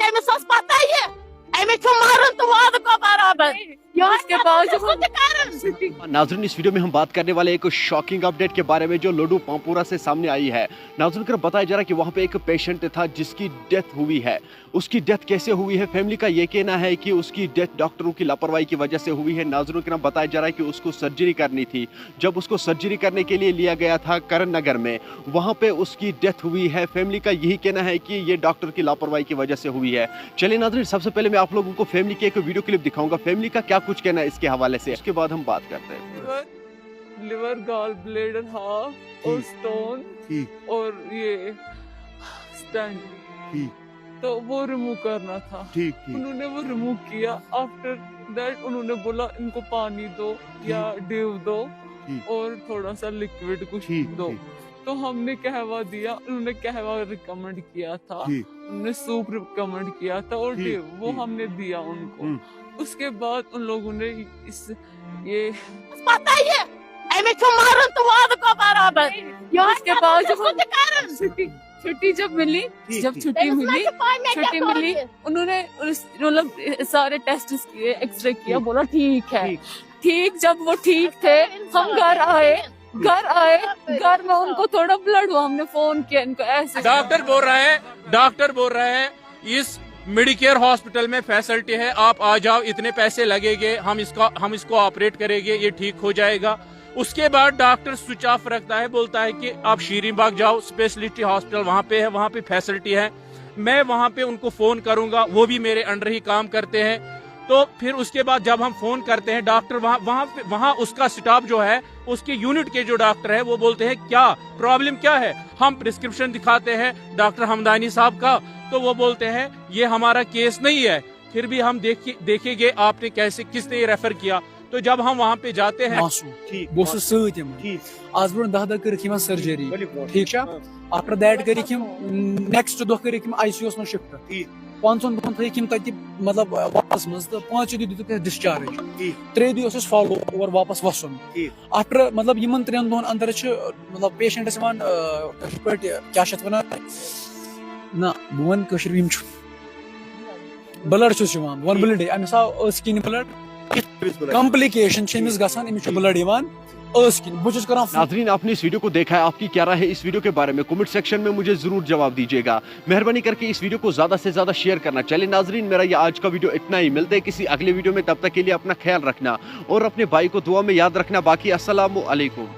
تٔمِس ٲس پتہ یہِ أمِس چھُ مَرُن تہٕ وعدٕ کو برابر उसके बावजूद नाज़रीन, इस वीडियो में हम बात करने वाले एक शॉकिंग अपडेट के बारे में जो लड्डू पामपुरा से सामने आई है। नाज़रीन, कर बताया जा रहा है कि वहाँ पे एक पेशेंट था जिसकी डेथ हुई है। उसकी डेथ कैसे हुई है, फैमिली का ये कहना है कि उसकी डेथ डॉक्टरों की लापरवाही की वजह से हुई है। नाज़रीन, कर बताया जा रहा है कि उसको सर्जरी करनी थी। जब उसको सर्जरी करने के लिए लिया गया था करण नगर में, वहाँ पे उसकी डेथ हुई है। फैमिली का यही कहना है कि ये डॉक्टर की लापरवाही की वजह से हुई है। चलिए नाज़रीन, सबसे पहले मैं आप लोगों को फैमिली की एक वीडियो क्लिप दिखाऊंगा, फैमिली का क्या कुछ कहना है इसके हवाले से, उसके बाद हम बात करते हैं। लिवर गॉल ब्लेडर हाफ और स्टोन और ये स्टेंट, तो वो रिमूव करना था। उन्होंने वो रिमूव किया। आफ्टर दैट उन्होंने बोला इनको पानी दो या ड्यू दो और थोड़ा सा लिक्विड कुछ दो। तो हमने कहवा दिया, उन्होंने कहवा रिकमेंड किया था, उन्होंने सूप रिकमेंड किया था और ड्यू वो हमने दिया उनको। उसके बाद उन लोगों ने ये पता ही है أمِس چھُ مَرُن تہٕ وعدٕ کو برابر उसके बावजूद छुट्टी जब मिली, छुट्टी मिली, उन्होंने मतलब सारे टेस्ट किए, एक्सरे किया, बोला ठीक है। ठीक जब वो ठीक थे, हम घर आए, घर में उनको थोड़ा ब्लड हुआ, हमने फोन किया इनको ऐसे। डॉक्टर बोल रहा है इस मेडिकेयर हॉस्पिटल में फैसिलिटी है, आप आ जाओ, इतने पैसे लगेंगे, हम इसको ऑपरेट करेंगे, ये ठीक हो जाएगा। उसके बाद डॉक्टर स्विच ऑफ रखता है, बोलता है कि आप शीरीन बाग जाओ, स्पेशलिटी हॉस्पिटल वहाँ पे है, वहाँ पे फैसिलिटी है, मैं वहाँ पे उनको फोन करूंगा, वो भी मेरे अंडर ही काम करते हैं। तो फिर उसके बाद जब हम फोन करते हैं, डॉक्टर वहाँ उसका स्टाफ जो है, उसके यूनिट के जो डॉक्टर है, वो बोलते हैं क्या प्रॉब्लम क्या है। हम प्रिस्क्रिप्शन दिखाते हैं डॉक्टर हमदानी साहब का, तो वो बोलते हैं ये हमारा केस नहीं है, फिर भी हम देखेंगे आपने किसने ये रेफर किया। तो जब हम वहाँ पे जाते हैं, आज ब्रो 10 कर सर्जरी, ठीक है। आफ्टर दैट कर नेक्स्ट दो कर ICU में शिफ्ट, 5 दिन थम तक मतलब वापस मज, तो 5 दिन डिस्चार्ज, 3 दिन फॉलो और वापस वसन। आफ्टर मतलब 3 दिन अंदर मतलब पेशेंटस क्या ना one blood one blood Amish आव स्किन ब्लड कॉम्प्लिकेशन ब्लड नाज़रीन, आपने इस वीडियो को देखा है, आपकी क्या राय है इस वीडियो के बारे में, कमेंट सेक्शन में मुझे जरूर जवाब दीजिएगा। मेहरबानी करके इस वीडियो को ज्यादा से ज्यादा शेयर करना। चलिए नाज़रीन, मेरा ये आज का वीडियो इतना ही, मिलते हैं किसी अगले वीडियो में, तब तक के लिए अपना ख्याल रखना और अपने भाई को दुआ में याद रखना। बाकी अस्सलामु अलैकुम।